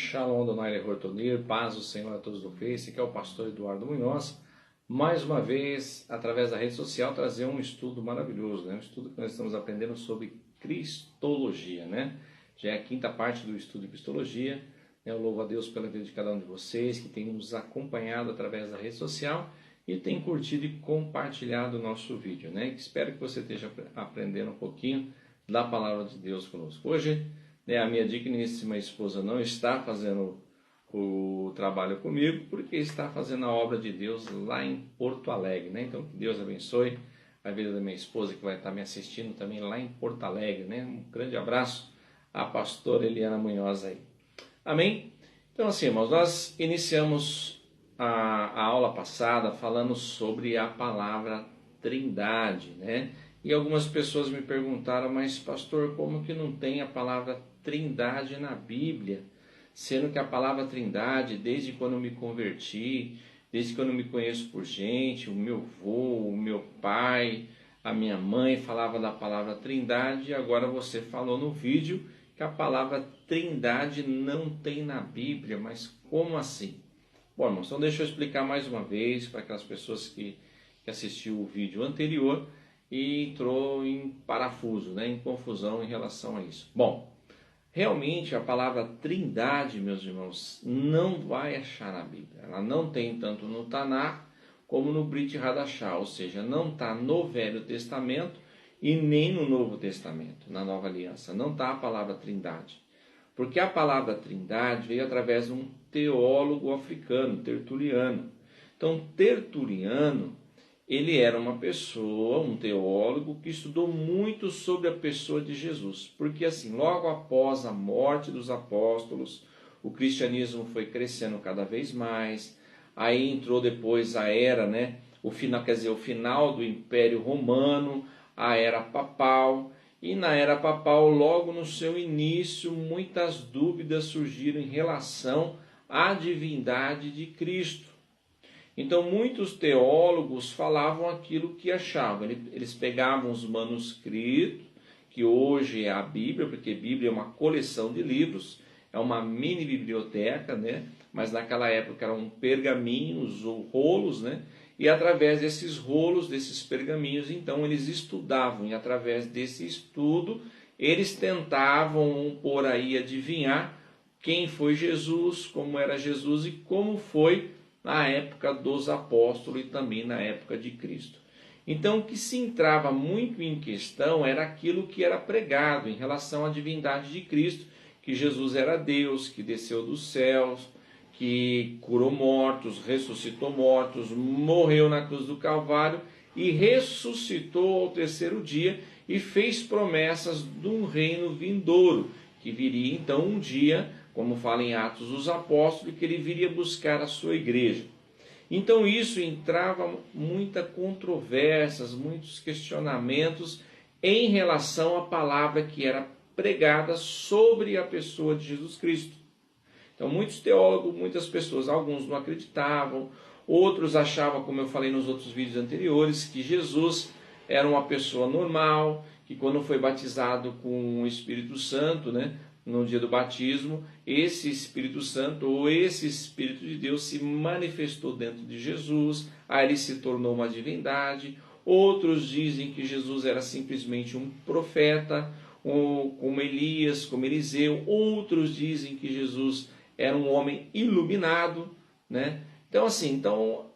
Shalom Donai Hortonir, paz do Senhor a todos do Face, que é o pastor Eduardo Munhoz. Mais uma vez, através da rede social, trazer um estudo maravilhoso, né? Um estudo que nós estamos aprendendo sobre Cristologia, né? Já é a quinta parte do estudo de Cristologia. Eu louvo a Deus pela vida de cada um de vocês que tem nos acompanhado através da rede social e tem curtido e compartilhado o nosso vídeo, né? Espero que você esteja aprendendo um pouquinho da palavra de Deus conosco. Hoje, a minha digníssima esposa não está fazendo o trabalho comigo, porque está fazendo a obra de Deus lá em Porto Alegre, né? Então, que Deus abençoe a vida da minha esposa, que vai estar me assistindo também lá em Porto Alegre, né? Um grande abraço à pastora Eliana Munhoz aí. Amém? Então, assim, irmãos, nós iniciamos a aula passada falando sobre a palavra Trindade, né? E algumas pessoas me perguntaram, mas pastor, como que não tem a palavra Trindade na Bíblia? Sendo que a palavra Trindade, desde quando eu me converti, desde quando eu me conheço por gente, o meu avô, o meu pai, a minha mãe falava da palavra Trindade, e agora você falou no vídeo que a palavra Trindade não tem na Bíblia, mas como assim? Bom, irmãos, então deixa eu explicar mais uma vez para aquelas pessoas que assistiram o vídeo anterior e entrou em parafuso, né, em confusão em relação a isso. Bom, realmente a palavra Trindade, meus irmãos, não vai achar na Bíblia. Ela não tem tanto no Tanakh como no Brit Hadashah, ou seja, não está no Velho Testamento e nem no Novo Testamento, na Nova Aliança. Não está a palavra Trindade. Porque a palavra Trindade veio através de um teólogo africano, Tertuliano. Então, Tertuliano, ele era uma pessoa, um teólogo, que estudou muito sobre a pessoa de Jesus. Porque assim, logo após a morte dos apóstolos, o cristianismo foi crescendo cada vez mais. Aí entrou depois a era, né? O final do Império Romano, a era papal. E na era papal, logo no seu início, muitas dúvidas surgiram em relação à divindade de Cristo. Então, muitos teólogos falavam aquilo que achavam. Eles pegavam os manuscritos, que hoje é a Bíblia, porque a Bíblia é uma coleção de livros, é uma mini biblioteca, né? Mas naquela época eram pergaminhos ou rolos, né? E através desses rolos, desses pergaminhos, então eles estudavam. E através desse estudo, eles tentavam por aí adivinhar quem foi Jesus, como era Jesus e como foi na época dos apóstolos e também na época de Cristo. Então, o que se entrava muito em questão era aquilo que era pregado em relação à divindade de Cristo, que Jesus era Deus, que desceu dos céus, que curou mortos, ressuscitou mortos, morreu na cruz do Calvário e ressuscitou ao terceiro dia e fez promessas de um reino vindouro, que viria então um dia, como fala em Atos dos Apóstolos, que ele viria buscar a sua igreja. Então isso entrava muitas controvérsias, muitos questionamentos em relação à palavra que era pregada sobre a pessoa de Jesus Cristo. Então muitos teólogos, muitas pessoas, alguns não acreditavam, outros achavam, como eu falei nos outros vídeos anteriores, que Jesus era uma pessoa normal, que quando foi batizado com o Espírito Santo, né, no dia do batismo, esse Espírito Santo ou esse Espírito de Deus se manifestou dentro de Jesus, aí ele se tornou uma divindade. Outros dizem que Jesus era simplesmente um profeta, como Elias, como Eliseu. Outros dizem que Jesus era um homem iluminado, né? Então assim,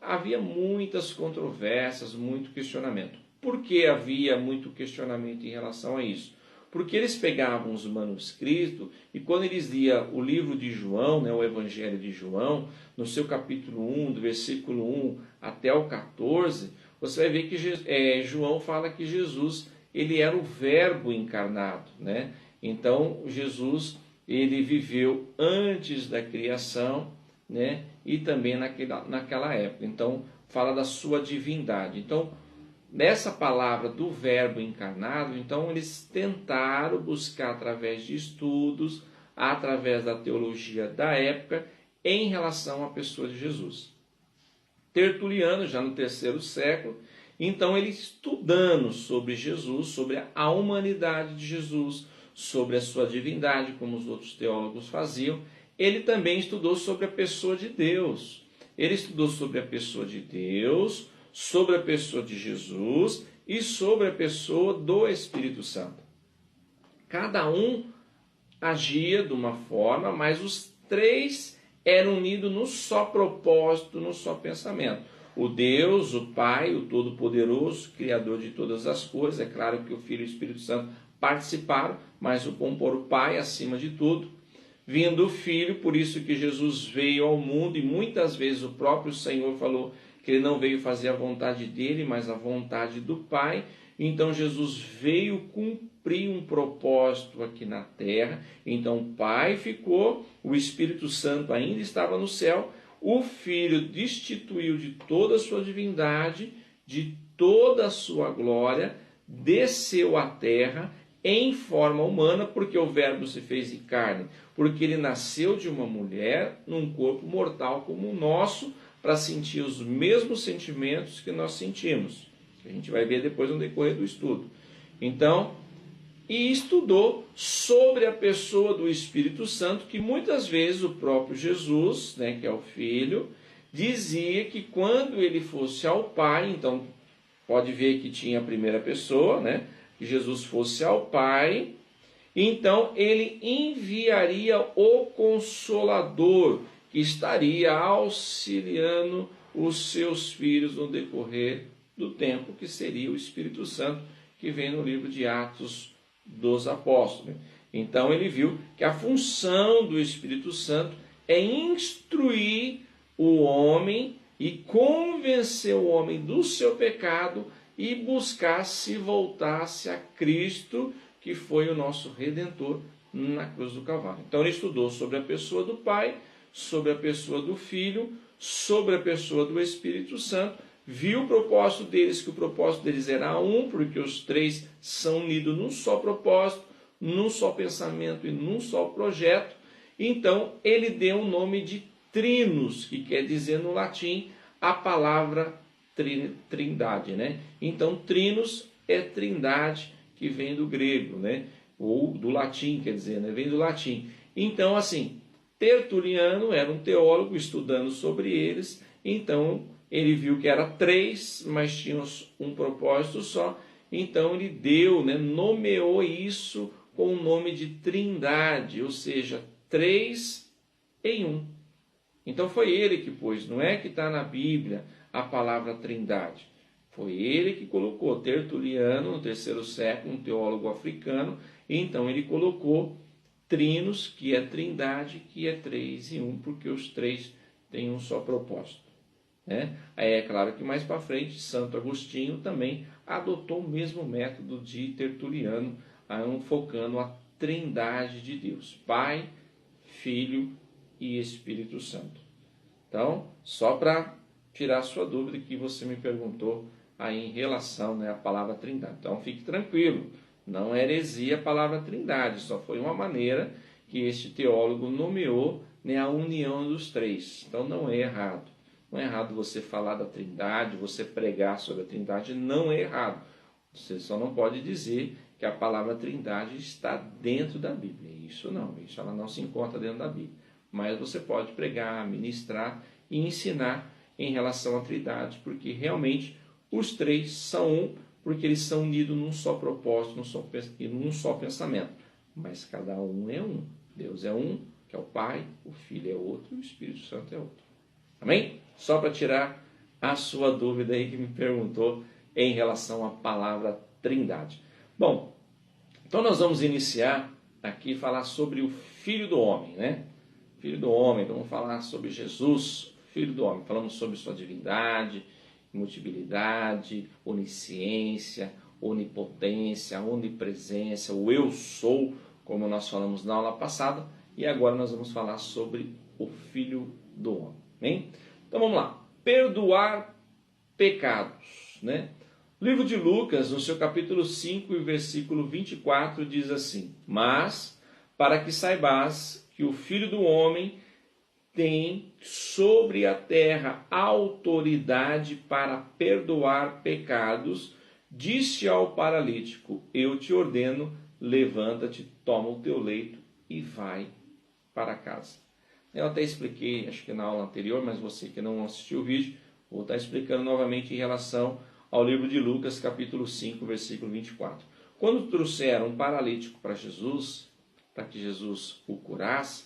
havia muitas controvérsias, muito questionamento. Por que havia muito questionamento em relação a isso? Porque eles pegavam os manuscritos e quando eles liam o livro de João, né, o Evangelho de João, no seu capítulo 1, do versículo 1 até o 14, você vai ver que João fala que Jesus ele era o verbo encarnado, né? Então Jesus ele viveu antes da criação, né? E também naquela época. Então fala da sua divindade. Então nessa palavra do verbo encarnado, então eles tentaram buscar através de estudos, através da teologia da época, em relação à pessoa de Jesus. Tertuliano, já no terceiro século, então ele estudando sobre Jesus, sobre a humanidade de Jesus, sobre a sua divindade, como os outros teólogos faziam, ele também estudou sobre a pessoa de Deus. Ele estudou sobre a pessoa de Deus, sobre a pessoa de Jesus e sobre a pessoa do Espírito Santo. Cada um agia de uma forma, mas os três eram unidos no só propósito, no só pensamento. O Deus, o Pai, o Todo-Poderoso, Criador de todas as coisas. É claro que o Filho e o Espírito Santo participaram, mas vamos pôr o Pai acima de tudo. Vindo o Filho, por isso que Jesus veio ao mundo, e muitas vezes o próprio Senhor falou que ele não veio fazer a vontade dele, mas a vontade do Pai. Então Jesus veio cumprir um propósito aqui na terra. Então o Pai ficou, o Espírito Santo ainda estava no céu, o Filho destituiu de toda a sua divindade, de toda a sua glória, desceu à terra em forma humana, porque o Verbo se fez em carne, porque ele nasceu de uma mulher num corpo mortal como o nosso, para sentir os mesmos sentimentos que nós sentimos. A gente vai ver depois no decorrer do estudo. Então, e estudou sobre a pessoa do Espírito Santo, que muitas vezes o próprio Jesus, que é o Filho, dizia que quando ele fosse ao Pai, então pode ver que tinha a primeira pessoa, que Jesus fosse ao Pai, então ele enviaria o Consolador, que estaria auxiliando os seus filhos no decorrer do tempo, que seria o Espírito Santo, que vem no livro de Atos dos Apóstolos. Então ele viu que a função do Espírito Santo é instruir o homem e convencer o homem do seu pecado e buscar se voltar-se a Cristo, que foi o nosso Redentor na cruz do Calvário. Então ele estudou sobre a pessoa do Pai, sobre a pessoa do Filho, sobre a pessoa do Espírito Santo, viu o propósito deles, que o propósito deles era um, porque os três são unidos num só propósito, num só pensamento e num só projeto. Então ele deu o nome de Trinos, que quer dizer no latim a palavra trindade, Então Trinos é trindade, que vem do grego, ou do latim, quer dizer, vem do latim. Então, assim, Tertuliano era um teólogo estudando sobre eles, então ele viu que era três, mas tinham um propósito só, então ele deu, nomeou isso com o nome de trindade, ou seja, três em um. Então foi ele que pôs, não é que está na Bíblia a palavra trindade. Foi ele que colocou. Tertuliano, no 3º século, um teólogo africano, então ele colocou Trinos, que é trindade, que é 3 em 1, porque os três têm um só propósito. Aí é claro que mais para frente, Santo Agostinho também adotou o mesmo método de Tertuliano, focando a trindade de Deus, Pai, Filho e Espírito Santo. Então, só para tirar a sua dúvida que você me perguntou aí em relação à palavra trindade. Então, fique tranquilo, não é heresia a palavra trindade, só foi uma maneira que este teólogo nomeou a união dos três. Então, não é errado. Não é errado você falar da trindade, você pregar sobre a trindade, não é errado. Você só não pode dizer que a palavra trindade está dentro da Bíblia. Isso não, isso ela não se encontra dentro da Bíblia. Mas você pode pregar, ministrar e ensinar em relação à trindade, porque realmente os três são um, porque eles são unidos num só propósito, num só pensamento. Mas cada um é um. Deus é um, que é o Pai, o Filho é outro e o Espírito Santo é outro. Amém? Só para tirar a sua dúvida aí que me perguntou em relação à palavra trindade. Bom, então nós vamos iniciar aqui falar sobre o Filho do Homem, Filho do Homem, vamos falar sobre Jesus, Filho do Homem. Falamos sobre sua divindade, imutabilidade, onisciência, onipotência, onipresença, o eu sou, como nós falamos na aula passada, e agora nós vamos falar sobre o Filho do Homem. Hein? Então vamos lá. Perdoar pecados. O livro de Lucas, no seu capítulo 5 e versículo 24, diz assim: Mas, para que saibas que o Filho do Homem tem sobre a terra autoridade para perdoar pecados, disse ao paralítico: Eu te ordeno, levanta-te, toma o teu leito e vai para casa. Eu até expliquei, acho que na aula anterior, mas você que não assistiu o vídeo, vou estar explicando novamente em relação ao livro de Lucas, capítulo 5, versículo 24. Quando trouxeram um paralítico para Jesus, para que Jesus o curasse,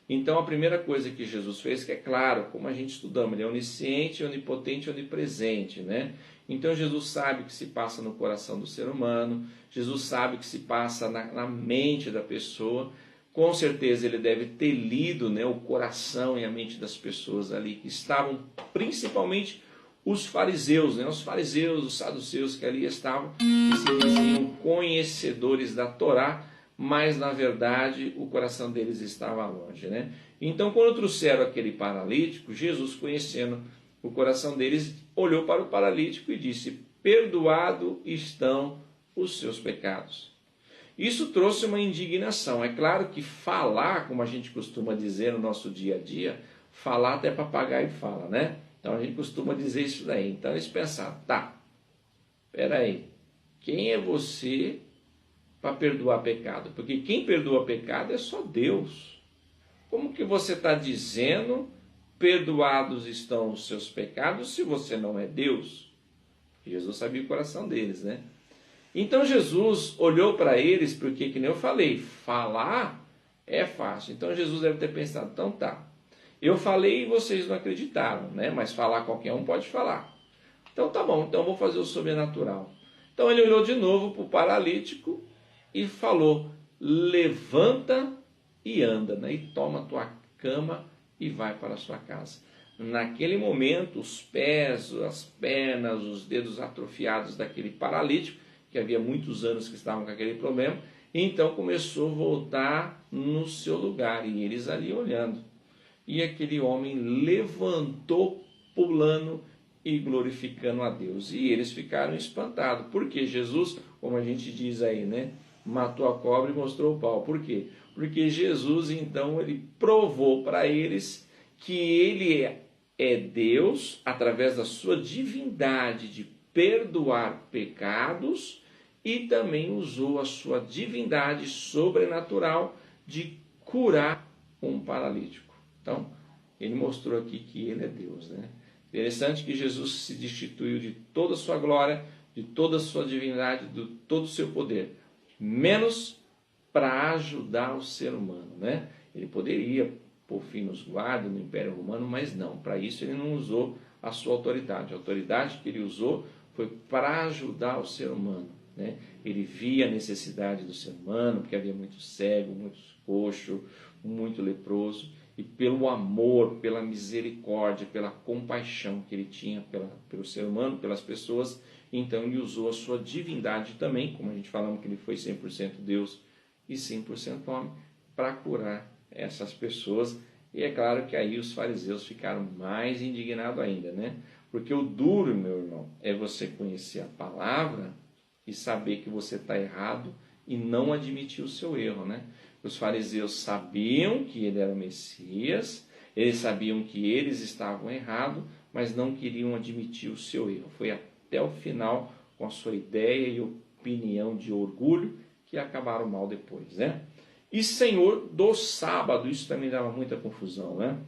então a primeira coisa que Jesus fez, que é claro, como a gente estudamos, ele é onisciente, onipotente, onipresente, né? Então Jesus sabe o que se passa no coração do ser humano, Jesus sabe o que se passa na mente da pessoa. Com certeza ele deve ter lido, né, o coração e a mente das pessoas ali que estavam, principalmente os fariseus, né, os fariseus, os saduceus que ali estavam, que se diziam conhecedores da Torá, mas na verdade o coração deles estava longe, né? Então, quando trouxeram aquele paralítico, Jesus, conhecendo o coração deles, olhou para o paralítico e disse: perdoado estão os seus pecados. Isso trouxe uma indignação. É claro que falar, como a gente costuma dizer no nosso dia a dia, falar até papagaio fala, né? Então a gente costuma dizer isso daí. Então eles pensaram: tá, peraí, quem é você para perdoar pecado? Porque quem perdoa pecado é só Deus. Como que você está dizendo perdoados estão os seus pecados se você não é Deus? Jesus sabia o coração deles, né? Então Jesus olhou para eles, porque, que nem eu falei, falar é fácil. Então Jesus deve ter pensado: então tá, eu falei e vocês não acreditaram, né? Mas falar qualquer um pode falar. Então tá bom, então eu vou fazer o sobrenatural. Então ele olhou de novo para o paralítico e falou: levanta e anda, né? E toma a tua cama e vai para a sua casa. Naquele momento, os pés, as pernas, os dedos atrofiados daquele paralítico, que havia muitos anos que estavam com aquele problema, então começou a voltar no seu lugar, e eles ali olhando. E aquele homem levantou, pulando e glorificando a Deus. E eles ficaram espantados, porque Jesus, como a gente diz aí, né, matou a cobra e mostrou o pau. Por quê? Porque Jesus, então, ele provou para eles que ele é Deus, através da sua divindade de perdoar pecados, e também usou a sua divindade sobrenatural de curar um paralítico. Então, ele mostrou aqui que ele é Deus, né? Interessante que Jesus se destituiu de toda a sua glória, de toda a sua divindade, de todo o seu poder, menos para ajudar o ser humano, né? Ele poderia pôr fim nos guardas, no Império Romano, mas não, para isso ele não usou a sua autoridade. A autoridade que ele usou foi para ajudar o ser humano, né? Ele via a necessidade do ser humano, porque havia muito cego, muito coxo, muito leproso, e pelo amor, pela misericórdia, pela compaixão que ele tinha pelo ser humano, pelas pessoas, então ele usou a sua divindade também, como a gente falamos que ele foi 100% Deus e 100% homem, para curar essas pessoas. E é claro que aí os fariseus ficaram mais indignados ainda, né? Porque o duro, meu irmão, é você conhecer a palavra e saber que você está errado e não admitir o seu erro, né? Os fariseus sabiam que ele era o Messias, eles sabiam que eles estavam errados, mas não queriam admitir o seu erro. Foi até o final com a sua ideia e opinião de orgulho que acabaram mal depois, né? E Senhor do sábado, isso também dava muita confusão, né?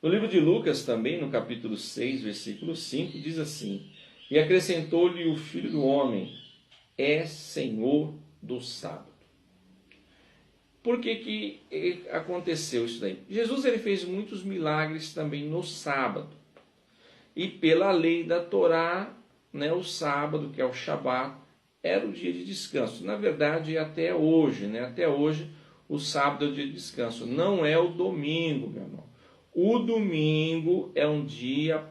No livro de Lucas também, no capítulo 6, versículo 5, diz assim: e acrescentou-lhe o Filho do Homem, é Senhor do sábado. Por que aconteceu isso daí? Jesus ele fez muitos milagres também no sábado. E pela lei da Torá, né, o sábado, que é o Shabat, era o dia de descanso. Na verdade, até hoje, né? Até hoje, o sábado é o dia de descanso. Não é o domingo, meu irmão. O domingo é um dia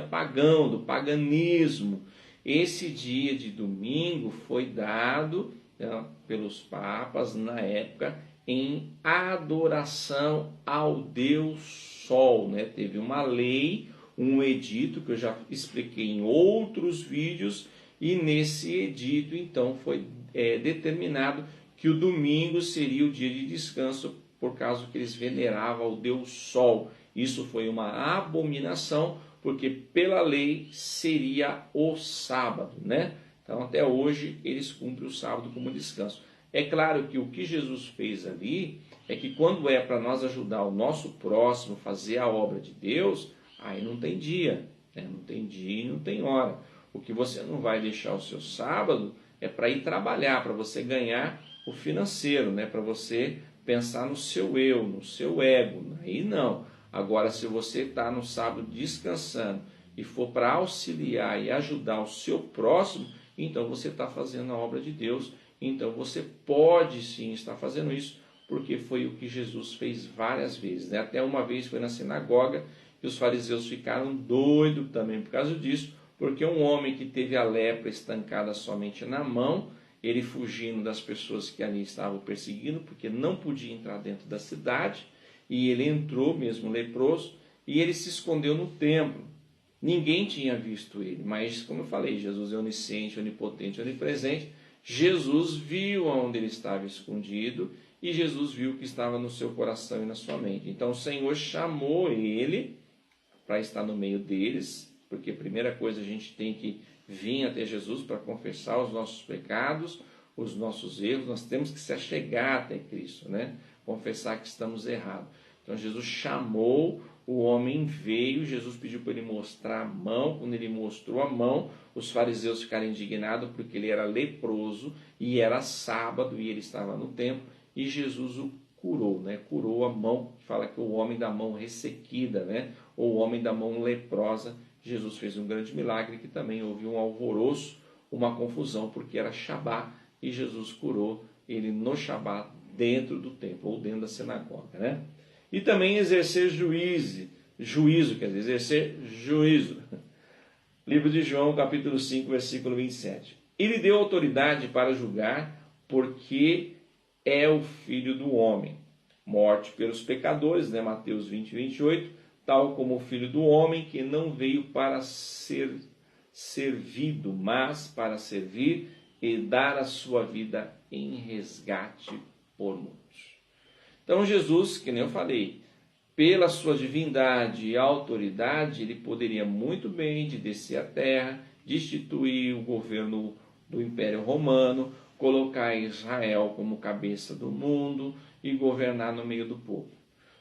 pagão, do paganismo. Esse dia de domingo foi dado, né, pelos papas na época em adoração ao Deus Sol, né? Teve uma lei, um edito que eu já expliquei em outros vídeos, e nesse edito então foi determinado que o domingo seria o dia de descanso, por causa que eles veneravam ao Deus Sol. Isso foi uma abominação, porque pela lei seria o sábado, né? Então até hoje eles cumprem o sábado como descanso. É claro que o que Jesus fez ali é que quando é para nós ajudar o nosso próximo, fazer a obra de Deus, aí não tem dia, né? Não tem dia e não tem hora. O que você não vai deixar o seu sábado é para ir trabalhar, para você ganhar o financeiro, né? Para você pensar no seu eu, no seu ego. Aí não. Agora, se você está no sábado descansando e for para auxiliar e ajudar o seu próximo, então você está fazendo a obra de Deus. Então você pode sim estar fazendo isso, porque foi o que Jesus fez várias vezes, né? Até uma vez foi na sinagoga e os fariseus ficaram doidos também por causa disso, porque um homem que teve a lepra estancada somente na mão, ele fugindo das pessoas que ali estavam perseguindo, porque não podia entrar dentro da cidade, e ele entrou mesmo leproso, e ele se escondeu no templo. Ninguém tinha visto ele, mas como eu falei, Jesus é onisciente, onipotente, onipresente. Jesus viu onde ele estava escondido e Jesus viu o que estava no seu coração e na sua mente. Então o Senhor chamou ele para estar no meio deles, porque a primeira coisa a gente tem que vir até Jesus para confessar os nossos pecados, os nossos erros. Nós temos que se achegar até Cristo, né? Confessar que estamos errados. Então Jesus chamou, o homem veio, Jesus pediu para ele mostrar a mão. Quando ele mostrou a mão, os fariseus ficaram indignados porque ele era leproso e era sábado e ele estava no templo, e Jesus o curou, né? Curou a mão, fala que o homem da mão ressequida, né? Ou o homem da mão leprosa. Jesus fez um grande milagre, que também houve um alvoroço, uma confusão, porque era Shabá, e Jesus curou ele no Shabá, dentro do templo, ou dentro da sinagoga, né? E também exercer juízo, quer dizer, exercer juízo. Livro de João, capítulo 5, versículo 27. Ele deu autoridade para julgar, porque é o Filho do Homem. Morte pelos pecadores, né? Mateus 20, 28. Tal como o Filho do Homem, que não veio para ser servido, mas para servir e dar a sua vida em resgate por muitos. Então Jesus, que nem eu falei, pela sua divindade e autoridade, ele poderia muito bem de descer à terra, destituir o governo do Império Romano, colocar Israel como cabeça do mundo e governar no meio do povo.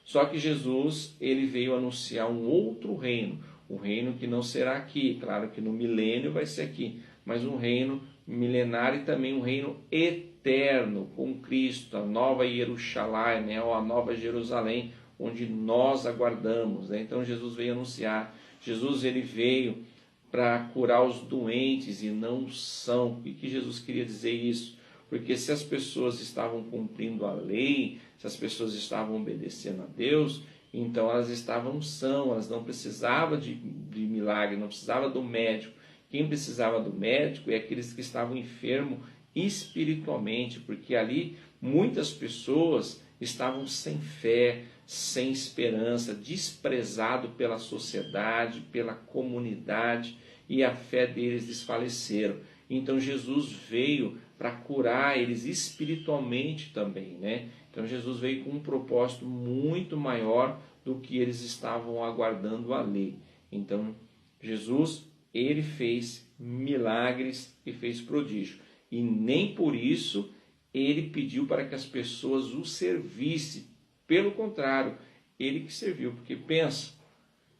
Só que Jesus, ele veio anunciar um outro reino, um reino que não será aqui, claro que no milênio vai ser aqui, mas um reino milenário e também um reino eterno com Cristo, a nova Jerusalém, né, ou a nova Jerusalém, onde nós aguardamos, né? Então Jesus veio anunciar, Jesus ele veio para curar os doentes e não são. E que Jesus queria dizer isso? Porque se as pessoas estavam cumprindo a lei, se as pessoas estavam obedecendo a Deus, então elas estavam são, elas não precisavam de milagre, não precisavam do médico. Quem precisava do médico é aqueles que estavam enfermos espiritualmente, porque ali muitas pessoas estavam sem fé, sem esperança, desprezado pela sociedade, pela comunidade, e a fé deles desfaleceram. Então Jesus veio para curar eles espiritualmente também, né? Então Jesus veio com um propósito muito maior do que eles estavam aguardando a lei. Então Jesus, ele fez milagres e fez prodígio, e nem por isso ele pediu para que as pessoas o servissem. Pelo contrário, ele que serviu, porque pensa,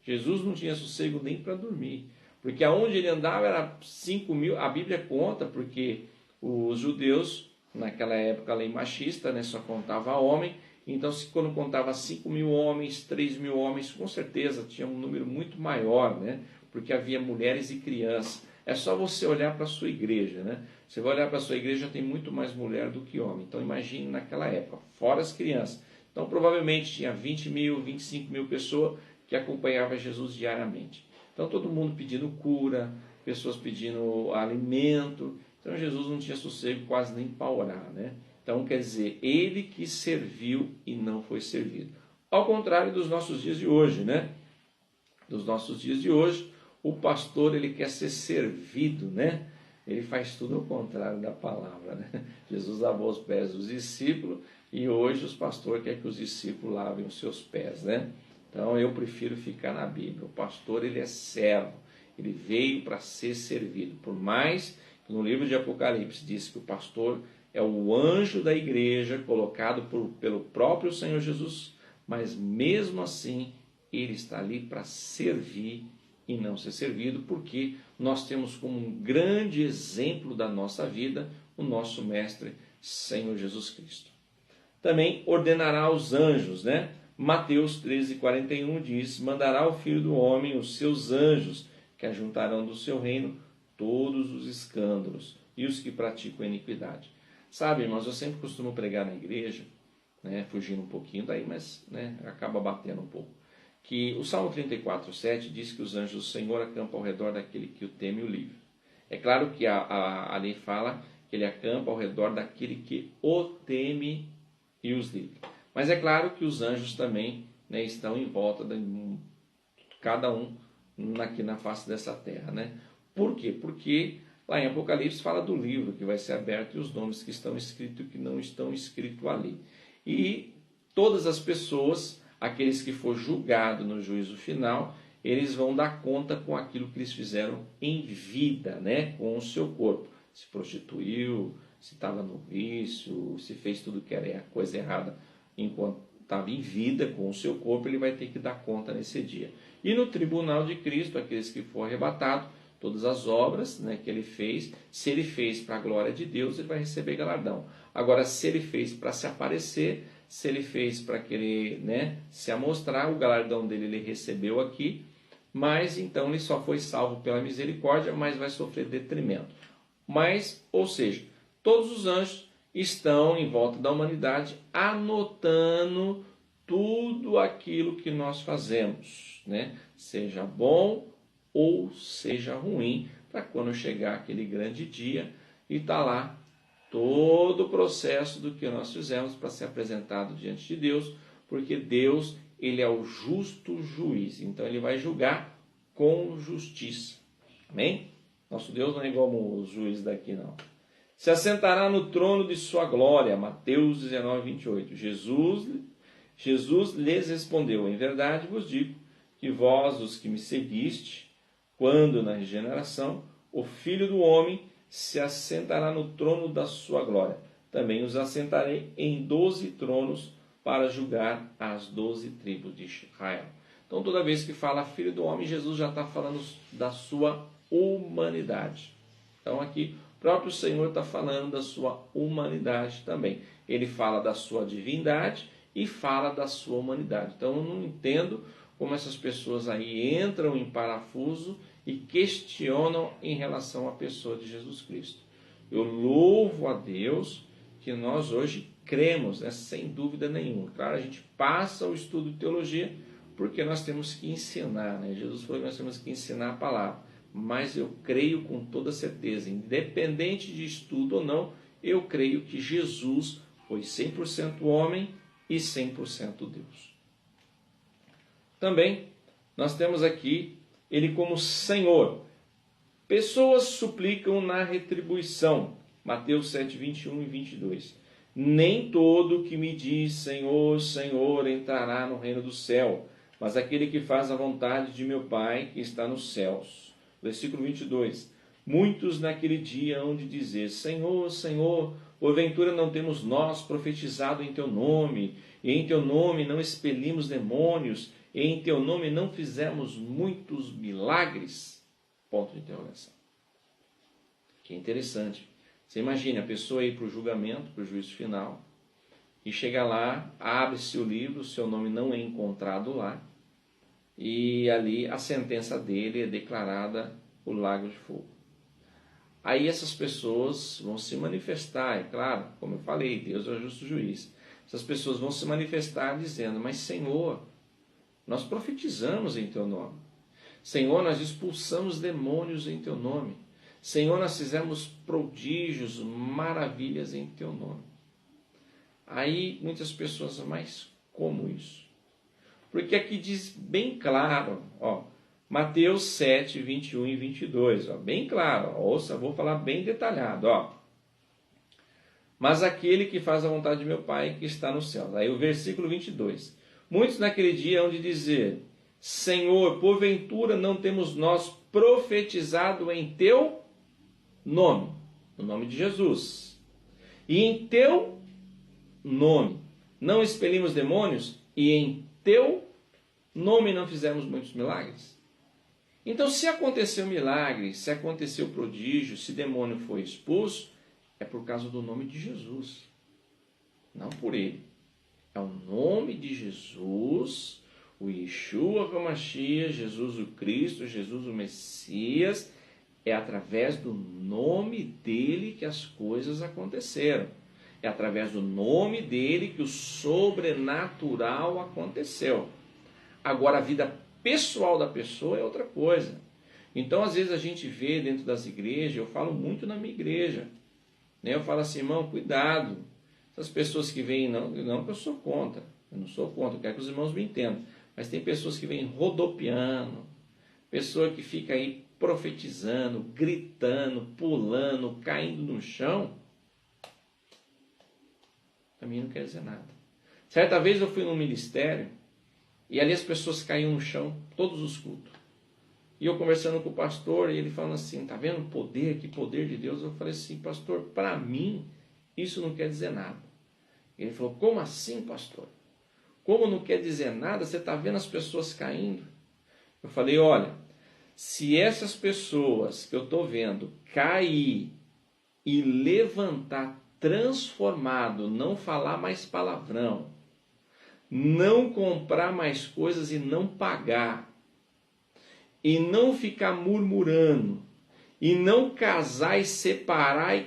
Jesus não tinha sossego nem para dormir, porque aonde ele andava era 5.000, a Bíblia conta, porque os judeus, naquela época a lei machista, né, só contava homem, então quando contava 5.000 homens, 3.000 homens, com certeza tinha um número muito maior, né, porque havia mulheres e crianças. É só você olhar para a sua igreja, né? Você vai olhar para a sua igreja, tem muito mais mulher do que homem. Então imagine naquela época, fora as crianças. Então provavelmente tinha 20.000, 25.000 pessoas que acompanhavam Jesus diariamente. Então todo mundo pedindo cura, pessoas pedindo alimento. Então Jesus não tinha sossego quase nem para orar, né? Então quer dizer, ele que serviu e não foi servido. Ao contrário dos nossos dias de hoje, né? Dos nossos dias de hoje, o pastor ele quer ser servido, né? Ele faz tudo ao contrário da palavra, né? Jesus lavou os pés dos discípulos e hoje os pastores querem que os discípulos lavem os seus pés, né? Então eu prefiro ficar na Bíblia. O pastor ele é servo, ele veio para ser servido. Por mais que no livro de Apocalipse diz que o pastor é o anjo da igreja colocado pelo próprio Senhor Jesus, mas mesmo assim ele está ali para servir e não ser servido, porque nós temos como um grande exemplo da nossa vida o nosso mestre Senhor Jesus Cristo. Também ordenará os anjos, né? Mateus 13:41 diz: mandará o Filho do Homem os seus anjos, que ajuntarão do seu reino todos os escândalos e os que praticam a iniquidade. Sabe, irmãos, eu sempre costumo pregar na igreja, né, fugindo um pouquinho daí, mas né, acaba batendo um pouco, que o Salmo 34:7 diz que os anjos do Senhor acampam ao redor daquele que o teme e o livra. É claro que a lei fala que ele acampa ao redor daquele que o teme e os livra. Mas é claro que os anjos também, né, estão em volta de cada um aqui na face dessa terra, né? Por quê? Porque lá em Apocalipse fala do livro que vai ser aberto e os nomes que estão escritos e que não estão escritos ali. E todas as pessoas, aqueles que for julgado no juízo final, eles vão dar conta com aquilo que eles fizeram em vida, né? Com o seu corpo. Se prostituiu, se estava no vício, se fez tudo que era coisa errada enquanto estava em vida com o seu corpo, ele vai ter que dar conta nesse dia. E no tribunal de Cristo, aqueles que for arrebatado, todas as obras, né, que ele fez, se ele fez para a glória de Deus, ele vai receber galardão. Agora, se ele fez para se aparecer, se ele fez para querer, né, se amostrar, o galardão dele ele recebeu aqui, mas então ele só foi salvo pela misericórdia, mas vai sofrer detrimento. Mas, ou seja, todos os anjos estão em volta da humanidade anotando tudo aquilo que nós fazemos, né? Seja bom ou seja ruim, para quando chegar aquele grande dia e está lá todo o processo do que nós fizemos para ser apresentado diante de Deus, porque Deus, ele é o justo juiz, então ele vai julgar com justiça. Amém? Nosso Deus não é igual os juízes daqui, não. Se assentará no trono de sua glória. Mateus 19:28. Jesus lhes respondeu: em verdade vos digo que vós, os que me seguiste, quando na regeneração, o Filho do Homem se assentará no trono da sua glória. Também os assentarei em 12 tronos para julgar as 12 tribos de Israel. Então, toda vez que fala Filho do Homem, Jesus já está falando da sua humanidade. Então, aqui o próprio Senhor está falando da sua humanidade também. Ele fala da sua divindade e fala da sua humanidade. Então eu não entendo como essas pessoas aí entram em parafuso e questionam em relação à pessoa de Jesus Cristo. Eu louvo a Deus que nós hoje cremos, né, sem dúvida nenhuma. Claro, a gente passa o estudo de teologia porque nós temos que ensinar, né? Jesus falou que nós temos que ensinar a palavra. Mas eu creio com toda certeza, independente de estudo ou não, eu creio que Jesus foi 100% homem e 100% Deus. Também nós temos aqui ele como Senhor. Pessoas suplicam na retribuição. Mateus 7:21 e 22. Nem todo que me diz Senhor, Senhor entrará no reino do céu, mas aquele que faz a vontade de meu Pai que está nos céus. Versículo 22. Muitos naquele dia hão de dizer: Senhor, Senhor, porventura não temos nós profetizado em teu nome, e em teu nome não expelimos demônios, e em teu nome não fizemos muitos milagres? Ponto de interrogação. Que interessante. Você imagina a pessoa ir para o julgamento, para o juízo final, e chega lá, abre-se o livro, o seu nome não é encontrado lá, e ali a sentença dele é declarada o lago de fogo. Aí essas pessoas vão se manifestar, é claro, como eu falei, Deus é o justo juiz. Essas pessoas vão se manifestar dizendo: mas Senhor, nós profetizamos em teu nome. Senhor, nós expulsamos demônios em teu nome. Senhor, nós fizemos prodígios, maravilhas em teu nome. Aí muitas pessoas, mas como isso? Porque aqui diz bem claro, ó, Mateus 7, 21 e 22, ó, bem claro, ó, ouça, vou falar bem detalhado, ó. Mas aquele que faz a vontade de meu Pai que está no céu. Aí o versículo 22. Muitos naquele dia hão de dizer: Senhor, porventura não temos nós profetizado em teu nome, no nome de Jesus, E em teu nome não expelimos demônios, e em teu nome não fizemos muitos milagres. Então, se aconteceu milagre, se aconteceu prodígio, se demônio foi expulso, é por causa do nome de Jesus, não por ele. É o nome de Jesus, o Yeshua HaMashiach, Jesus o Cristo, Jesus o Messias. É através do nome dele que as coisas aconteceram. É através do nome dele que o sobrenatural aconteceu. Agora, a vida pessoal da pessoa é outra coisa. Então, às vezes a gente vê dentro das igrejas, eu falo muito na minha igreja, né? Eu falo assim, irmão, cuidado. Essas pessoas que vêm, não que eu sou contra, eu não sou contra, eu quero que os irmãos me entendam, mas tem pessoas que vêm rodopiando, pessoa que fica aí profetizando, gritando, pulando, caindo no chão, também não quer dizer nada. Certa vez eu fui num ministério e ali as pessoas caíam no chão, todos os cultos. E eu conversando com o pastor, e ele falando assim, tá vendo o poder, que poder de Deus? Eu falei assim, pastor, para mim isso não quer dizer nada. Ele falou, como assim, pastor? Como não quer dizer nada? Você está vendo as pessoas caindo? Eu falei, olha, se essas pessoas que eu estou vendo cair e levantar transformado, não falar mais palavrão, não comprar mais coisas e não pagar, e não ficar murmurando, e não casar e separar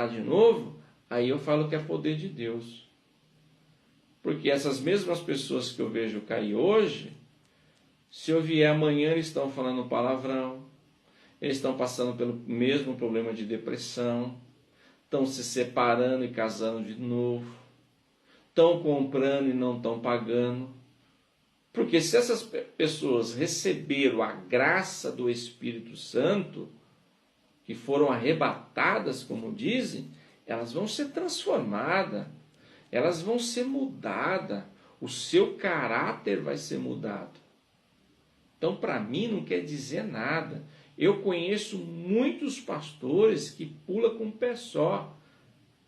de novo, aí eu falo que é poder de Deus. Porque essas mesmas pessoas que eu vejo cair hoje, se eu vier amanhã, eles estão falando palavrão, eles estão passando pelo mesmo problema de depressão, estão se separando e casando de novo, estão comprando e não estão pagando. Porque se essas pessoas receberam a graça do Espírito Santo, que foram arrebatadas, como dizem, elas vão ser transformadas, elas vão ser mudadas, o seu caráter vai ser mudado. Então, para mim, não quer dizer nada. Eu conheço muitos pastores que pulam com um pé só,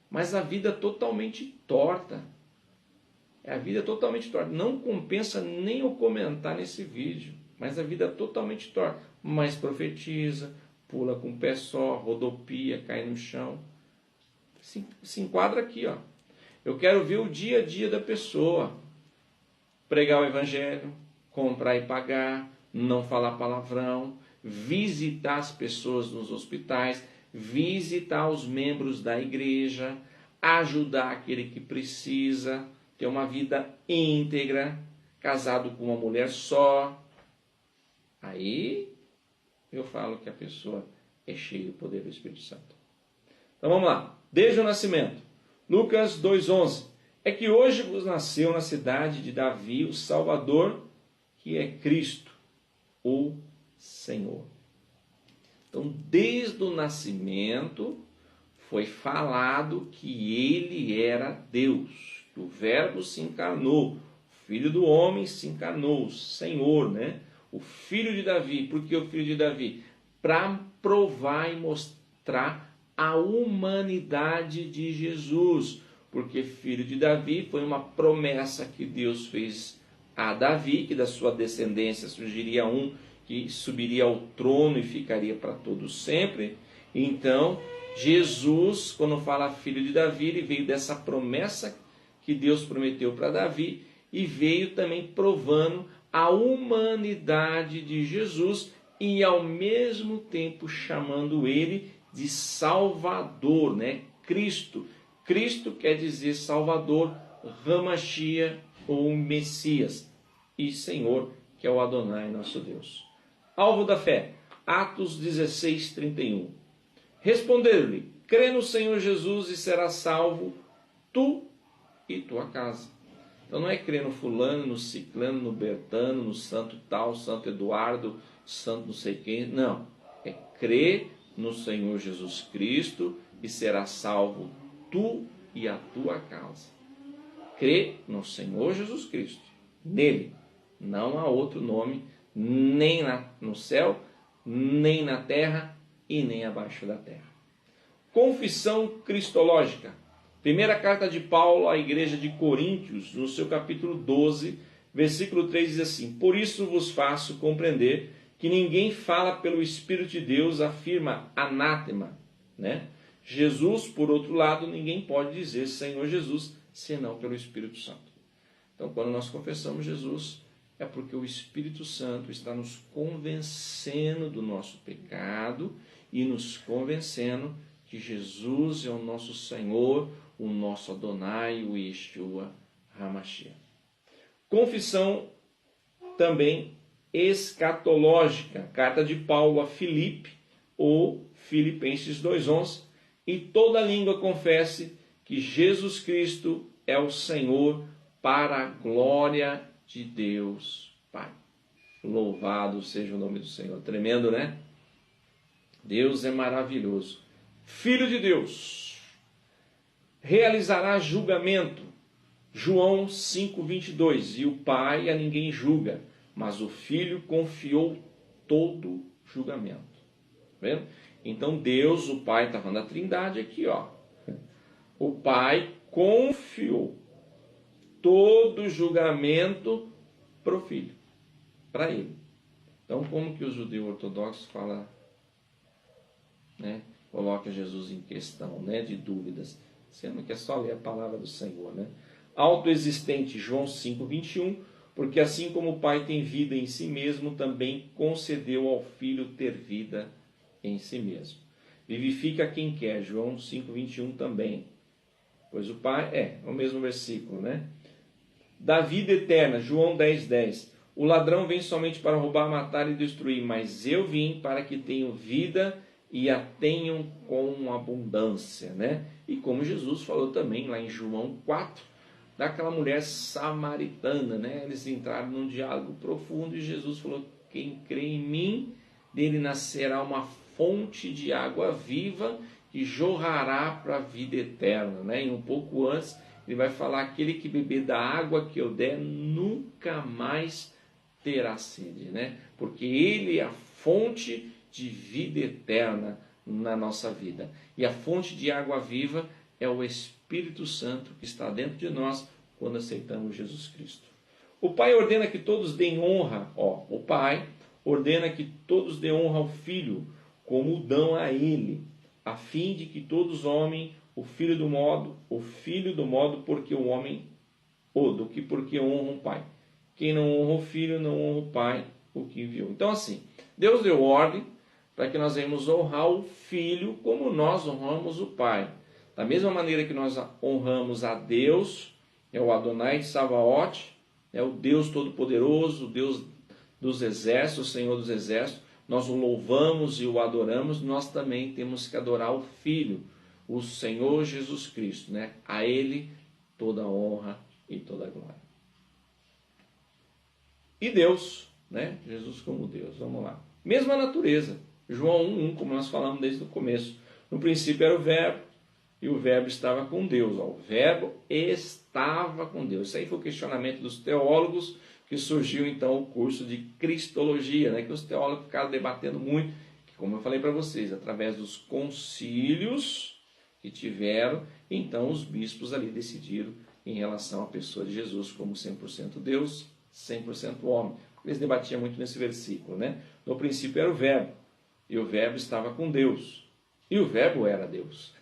mas a vida é totalmente torta. A vida é totalmente torta. Não compensa nem eu comentar nesse vídeo, mas a vida é totalmente torta. Mas profetiza, pula com um pé só, rodopia, cai no chão. Se enquadra aqui, ó. Eu quero ver o dia a dia da pessoa. Pregar o evangelho, comprar e pagar, não falar palavrão, visitar as pessoas nos hospitais, visitar os membros da igreja, ajudar aquele que precisa, ter uma vida íntegra, casado com uma mulher só. Aí eu falo que a pessoa é cheia do poder do Espírito Santo. Então vamos lá. Desde o nascimento. Lucas 2,11. É que hoje vos nasceu na cidade de Davi o Salvador, que é Cristo, o Senhor. Então, desde o nascimento, foi falado que ele era Deus, que o Verbo se encarnou, o Filho do Homem se encarnou, o Senhor, né? O Filho de Davi. Por que o Filho de Davi? Para provar e mostrar a humanidade de Jesus, porque Filho de Davi foi uma promessa que Deus fez a Davi, que da sua descendência surgiria um que subiria ao trono e ficaria para todos sempre. Então, Jesus, quando fala filho de Davi, ele veio dessa promessa que Deus prometeu para Davi e veio também provando a humanidade de Jesus e ao mesmo tempo chamando ele de Salvador, né? Cristo. Cristo quer dizer Salvador, HaMashiach ou Messias, e Senhor, que é o Adonai, nosso Deus. Alvo da fé, Atos 16, 31. Respondeu-lhe, crê no Senhor Jesus e serás salvo, tu e tua casa. Então não é crer no fulano, no ciclano, no bertano, no santo tal, santo Eduardo, santo não sei quem, não. É crer no Senhor Jesus Cristo e serás salvo, tu e a tua casa. Crê no Senhor Jesus Cristo, nele, não há outro nome, nem no céu, nem na terra e nem abaixo da terra. Confissão cristológica. Primeira carta de Paulo à igreja de Coríntios, no seu capítulo 12, versículo 3, diz assim: por isso vos faço compreender que ninguém fala pelo Espírito de Deus, afirma anátema, né? Jesus, por outro lado, ninguém pode dizer Senhor Jesus, senão pelo Espírito Santo. Então, quando nós confessamos Jesus, é porque o Espírito Santo está nos convencendo do nosso pecado e nos convencendo que Jesus é o nosso Senhor, o nosso Adonai, o Yeshua HaMashiach. Confissão também escatológica, carta de Paulo a Filipe, ou Filipenses 2,11, e toda língua confesse que Jesus Cristo é o Senhor, para a glória de Deus Pai. Louvado seja o nome do Senhor. Tremendo, né? Deus é maravilhoso. Filho de Deus realizará julgamento. João 5:22. E o Pai a ninguém julga, mas o Filho confiou todo julgamento. Tá vendo? Então Deus, o Pai, está falando da Trindade aqui, ó. O Pai confiou todo julgamento para o Filho, para ele. Então, como que o judeu ortodoxo fala, né? Coloca Jesus em questão, né? De dúvidas, sendo que é só ler a palavra do Senhor, né? Autoexistente, João 5:21, porque assim como o Pai tem vida em si mesmo, também concedeu ao Filho ter vida em si mesmo. Vivifica quem quer, João 5:21 também. Pois o Pai, é o mesmo versículo, né? Da vida eterna, João 10:10. O ladrão vem somente para roubar, matar e destruir, mas eu vim para que tenham vida e a tenham com abundância, né? E como Jesus falou também lá em João 4, daquela mulher samaritana, né? Eles entraram num diálogo profundo e Jesus falou: quem crê em mim, dele nascerá uma fonte de água viva que jorrará para a vida eterna, né? E um pouco antes ele vai falar: aquele que beber da água que eu der nunca mais terá sede, né? Porque ele é a fonte de vida eterna na nossa vida. E a fonte de água viva é o Espírito Santo que está dentro de nós quando aceitamos Jesus Cristo. O Pai ordena que todos deem honra, o Pai ordena que todos deem honra ao Filho, como dão a Ele, a fim de que todos amem o Filho do modo porque o homem, do que porque honra o Pai. Quem não honra o Filho, não honra o Pai, o que enviou. Então assim, Deus deu ordem para que nós venhamos honrar o Filho como nós honramos o Pai. Da mesma maneira que nós honramos a Deus, é o Adonai de Savaote, é o Deus Todo-Poderoso, o Deus dos exércitos, o Senhor dos exércitos, nós o louvamos e o adoramos, nós também temos que adorar o Filho, o Senhor Jesus Cristo, né? A Ele toda a honra e toda a glória. E Deus, né? Jesus como Deus, vamos lá. Mesma natureza, João 1:1, como nós falamos desde o começo. No princípio era o Verbo, e o Verbo estava com Deus. O Verbo estava com Deus. Isso aí foi o questionamento dos teólogos, que surgiu então o curso de Cristologia, né? Que os teólogos ficaram debatendo muito, que, como eu falei para vocês, através dos concílios que tiveram, então os bispos ali decidiram em relação à pessoa de Jesus como 100% Deus, 100% homem. Eles debatiam muito nesse versículo, né? No princípio era o Verbo, e o Verbo estava com Deus, e o Verbo era Deus.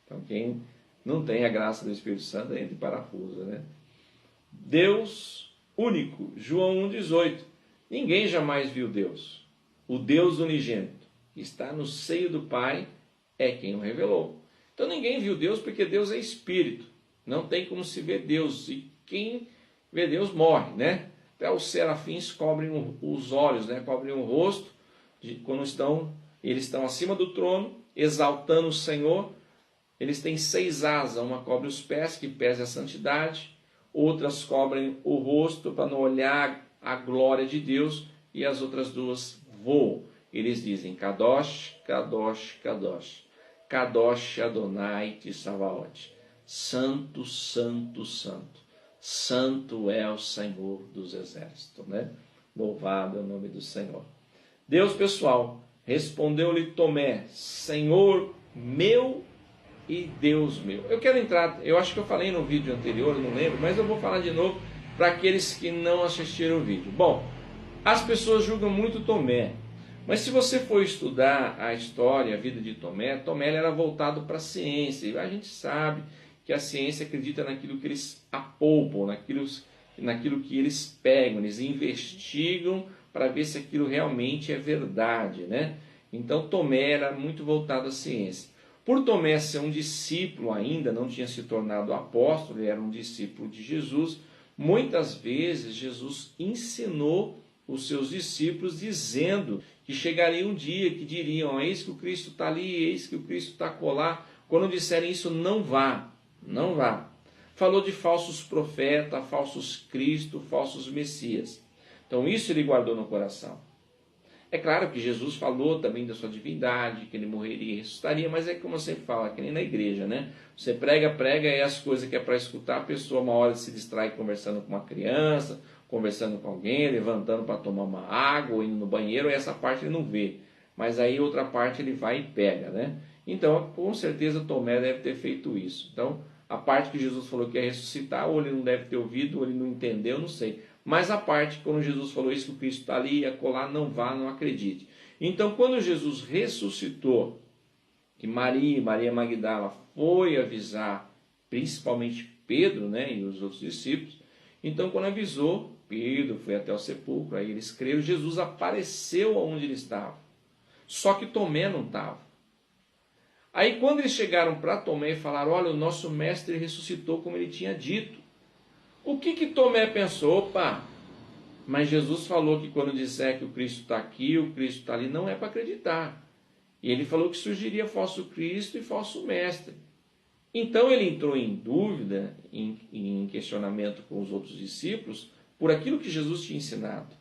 Então quem não tem a graça do Espírito Santo entra em parafuso, né? Deus único, João 1,18. Ninguém jamais viu Deus. O Deus unigênito, que está no seio do Pai, é quem o revelou. Então ninguém viu Deus porque Deus é Espírito. Não tem como se ver Deus. E quem vê Deus morre, né? Até os serafins cobrem os olhos, né? Cobrem o rosto, quando eles estão acima do trono, exaltando o Senhor. Eles têm 6 asas, uma cobre os pés, que pesa a santidade, outras cobrem o rosto para não olhar a glória de Deus, e as outras 2 voam. Eles dizem: Kadosh, Kadosh, Kadosh, Kadosh Adonai Tsabaoth. Santo, Santo, Santo. Santo é o Senhor dos exércitos, né? Louvado é o nome do Senhor. Deus pessoal, respondeu-lhe Tomé: Senhor meu e Deus meu. Eu quero entrar, eu acho que eu falei no vídeo anterior, não lembro, mas eu vou falar de novo para aqueles que não assistiram o vídeo. Bom, as pessoas julgam muito Tomé, mas se você for estudar a história, a vida de Tomé, Tomé era voltado para a ciência, e a gente sabe que a ciência acredita naquilo que eles apalpam, naquilo que eles pegam, eles investigam para ver se aquilo realmente é verdade, né? Então Tomé era muito voltado à ciência. Por Tomé ser um discípulo ainda, não tinha se tornado apóstolo, ele era um discípulo de Jesus, muitas vezes Jesus ensinou os seus discípulos dizendo que chegaria um dia que diriam: eis que o Cristo está ali, eis que o Cristo está acolá. Quando disserem isso, não vá, não vá. Falou de falsos profetas, falsos Cristo, falsos Messias. Então isso ele guardou no coração. É claro que Jesus falou também da sua divindade, que ele morreria e ressuscitaria, mas é como eu sempre falo, que nem na igreja, né? Você prega, e as coisas que é para escutar, a pessoa uma hora se distrai conversando com uma criança, conversando com alguém, levantando para tomar uma água, ou indo no banheiro, e essa parte ele não vê. Mas aí outra parte ele vai e pega, né? Então, com certeza Tomé deve ter feito isso. Então, a parte que Jesus falou que ia ressuscitar, ou ele não deve ter ouvido, ou ele não entendeu, não sei. Mas a parte, quando Jesus falou isso, que o Cristo está ali, ia colar, não vá, não acredite. Então, quando Jesus ressuscitou, que Maria Magdala foi avisar, principalmente Pedro, né, e os outros discípulos, então quando avisou, Pedro foi até o sepulcro, aí eles creram, Jesus apareceu onde ele estava. Só que Tomé não estava. Aí quando eles chegaram para Tomé e falaram: olha, o nosso mestre ressuscitou como ele tinha dito. O que Tomé pensou? Opa, mas Jesus falou que quando disser que o Cristo está aqui, o Cristo está ali, não é para acreditar. E ele falou que surgiria falso Cristo e falso mestre. Então ele entrou em dúvida, em questionamento com os outros discípulos, por aquilo que Jesus tinha ensinado.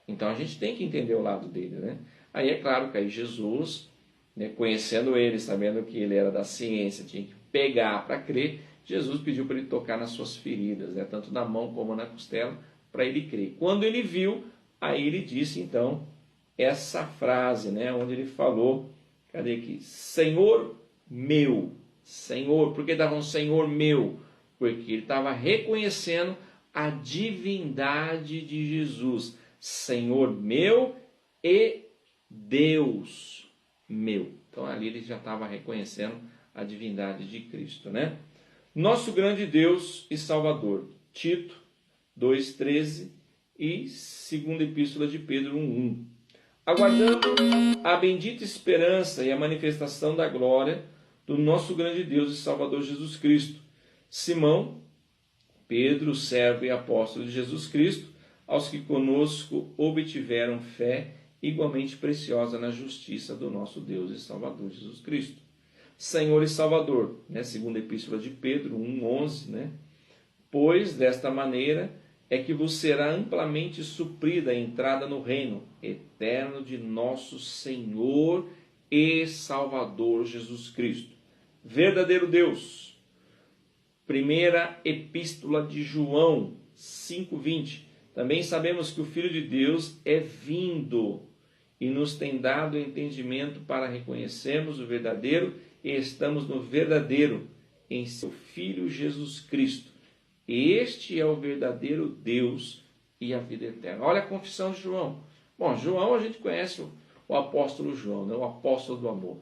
Então a gente tem que entender o lado dele, né? Aí é claro que aí Jesus, né, conhecendo ele, sabendo que ele era da ciência, tinha que pegar para crer, Jesus pediu para ele tocar nas suas feridas, né, tanto na mão como na costela, para ele crer. Quando ele viu, aí ele disse então essa frase, né, onde ele falou, cadê aqui? Senhor meu, Senhor, por que estava um Senhor meu? Porque ele estava reconhecendo a divindade de Jesus, Senhor meu e Deus meu. Então ali ele já estava reconhecendo a divindade de Cristo, né? Nosso grande Deus e Salvador, Tito 2,13 e 2ª Epístola de Pedro 1,1. Aguardando a bendita esperança e a manifestação da glória do nosso grande Deus e Salvador Jesus Cristo. Simão, Pedro, servo e apóstolo de Jesus Cristo, aos que conosco obtiveram fé igualmente preciosa na justiça do nosso Deus e Salvador Jesus Cristo. Senhor e Salvador, né? 2ª Epístola de Pedro 1,11, né? Pois desta maneira é que vos será amplamente suprida a entrada no reino eterno de nosso Senhor e Salvador Jesus Cristo. Verdadeiro Deus. 1ª Epístola de João 5,20. Também sabemos que o Filho de Deus é vindo e nos tem dado entendimento para reconhecermos o verdadeiro e estamos no verdadeiro em seu Filho Jesus Cristo. Este é o verdadeiro Deus e a vida eterna. Olha a confissão de João. Bom, João, a gente conhece o apóstolo João, né? O apóstolo do amor.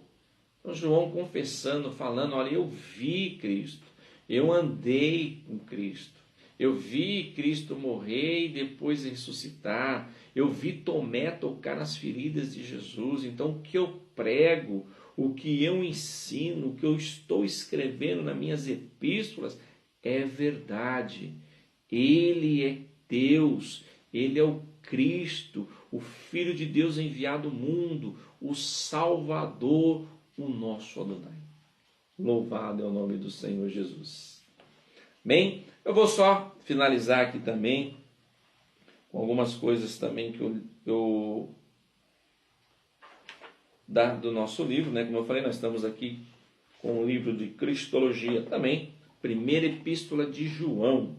Então João confessando, falando: olha, eu vi Cristo, eu andei com Cristo, eu vi Cristo morrer e depois ressuscitar, eu vi Tomé tocar nas feridas de Jesus. Então o que eu prego, o que eu ensino, o que eu estou escrevendo nas minhas epístolas é verdade. Ele é Deus, ele é o Cristo, o Filho de Deus enviado ao mundo, o Salvador, o nosso Adonai. Louvado é o nome do Senhor Jesus. Bem, eu vou só finalizar aqui também com algumas coisas também que eu do nosso livro, né? Como eu falei, nós estamos aqui com o livro de Cristologia também, 1ª Epístola de João,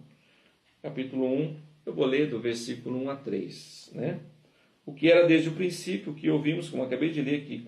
capítulo 1, eu vou ler do versículo 1 a 3, né? O que era desde o princípio, o que ouvimos, como acabei de ler aqui,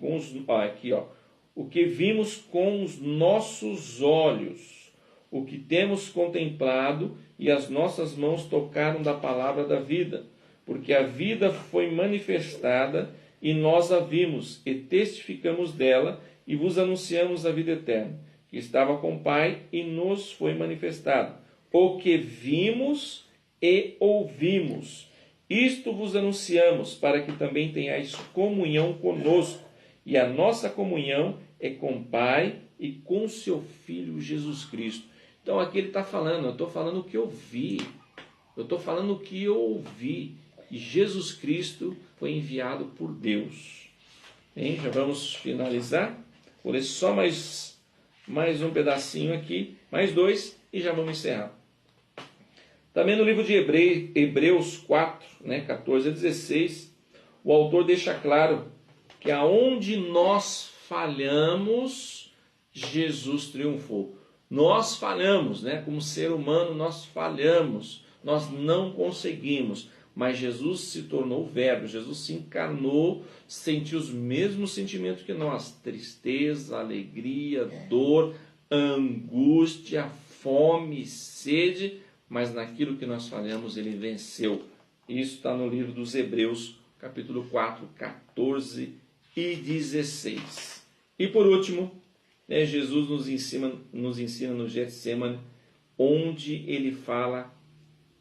o que vimos com os nossos olhos, o que temos contemplado e as nossas mãos tocaram da palavra da vida, porque a vida foi manifestada e nós a vimos e testificamos dela e vos anunciamos a vida eterna, que estava com o Pai e nos foi manifestado. O que vimos e ouvimos, isto vos anunciamos, para que também tenhais comunhão conosco. E a nossa comunhão é com o Pai e com seu Filho Jesus Cristo. Então aqui ele está falando, eu estou falando o que eu vi, eu estou falando o que eu ouvi. E Jesus Cristo foi enviado por Deus. Bem, já vamos finalizar. Vou ler só mais um pedacinho aqui, mais 2 e já vamos encerrar. Também no livro de Hebreus 4, 14 a 16, o autor deixa claro que aonde nós falhamos, Jesus triunfou. Nós falhamos, como ser humano nós falhamos, nós não conseguimos, mas Jesus se tornou o Verbo, Jesus se encarnou, sentiu os mesmos sentimentos que nós, tristeza, alegria, dor, angústia, fome, sede, mas naquilo que nós falhamos ele venceu. Isso está no livro dos Hebreus, capítulo 4, 14 e 16. E por último, Jesus nos ensina no Getsemane, onde ele fala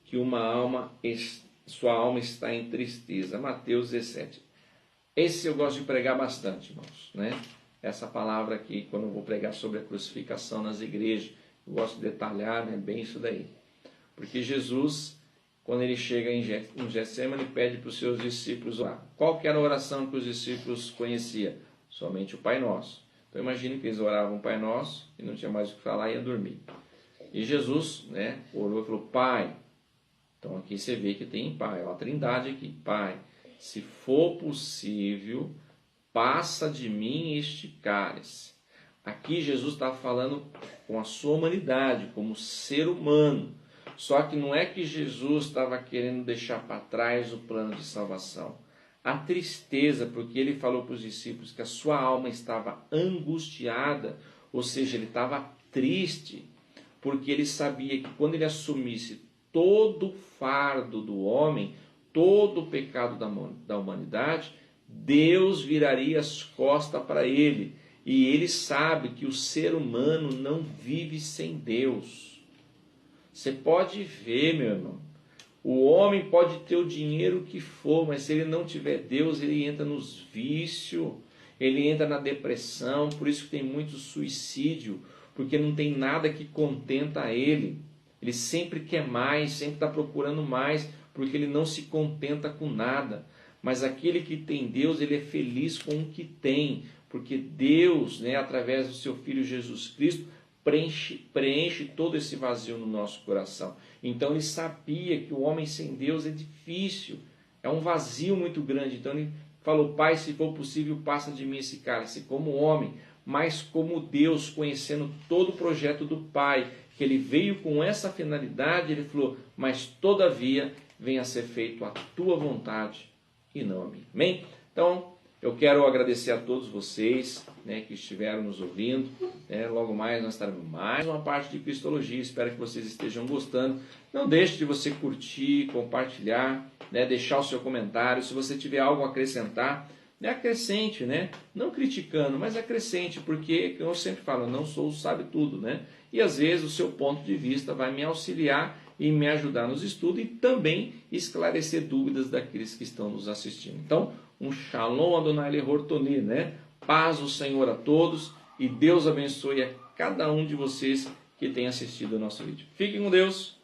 que sua alma está em tristeza. Mateus 17. Esse eu gosto de pregar bastante, irmãos. Essa palavra aqui, quando eu vou pregar sobre a crucificação nas igrejas, eu gosto de detalhar bem isso daí. Porque Jesus, quando ele chega em Getsemane, ele pede para os seus discípulos orar. Qual que era a oração que os discípulos conheciam? Somente o Pai Nosso. Então imagine que eles oravam o Pai Nosso e não tinha mais o que falar e ia dormir. E Jesus orou e falou, Pai. Então aqui você vê que tem Pai, ó, a trindade aqui. Pai, se for possível, passa de mim este cálice. Aqui Jesus estava falando com a sua humanidade, como ser humano. Só que não é que Jesus estava querendo deixar para trás o plano de salvação. A tristeza, porque ele falou para os discípulos que a sua alma estava angustiada, ou seja, ele estava triste, porque ele sabia que quando ele assumisse todo o fardo do homem, todo o pecado da humanidade, Deus viraria as costas para ele. E ele sabe que o ser humano não vive sem Deus. Você pode ver, meu irmão, o homem pode ter o dinheiro que for, mas se ele não tiver Deus, ele entra nos vícios, ele entra na depressão. Por isso que tem muito suicídio, porque não tem nada que contenta ele. Ele sempre quer mais, sempre está procurando mais, porque ele não se contenta com nada. Mas aquele que tem Deus, ele é feliz com o que tem, porque Deus, através do seu Filho Jesus Cristo, preenche todo esse vazio no nosso coração. Então ele sabia que o homem sem Deus é difícil, é um vazio muito grande. Então ele falou, Pai, se for possível, passa de mim esse cálice, como homem, mas como Deus, conhecendo todo o projeto do Pai, que ele veio com essa finalidade, ele falou, mas todavia venha a ser feito a tua vontade e não a minha. Amém? Então, eu quero agradecer a todos vocês que estiveram nos ouvindo. Logo mais nós estaremos mais uma parte de Cristologia. Espero que vocês estejam gostando. Não deixe de você curtir, compartilhar, deixar o seu comentário. Se você tiver algo a acrescentar, acrescente, não criticando, mas acrescente, porque eu sempre falo, não sou o sabe tudo, E às vezes o seu ponto de vista vai me auxiliar e me ajudar nos estudos e também esclarecer dúvidas daqueles que estão nos assistindo. Então, um Shalom Adonai Lehortoni, Paz do Senhor a todos e Deus abençoe a cada um de vocês que tem assistido ao nosso vídeo. Fiquem com Deus.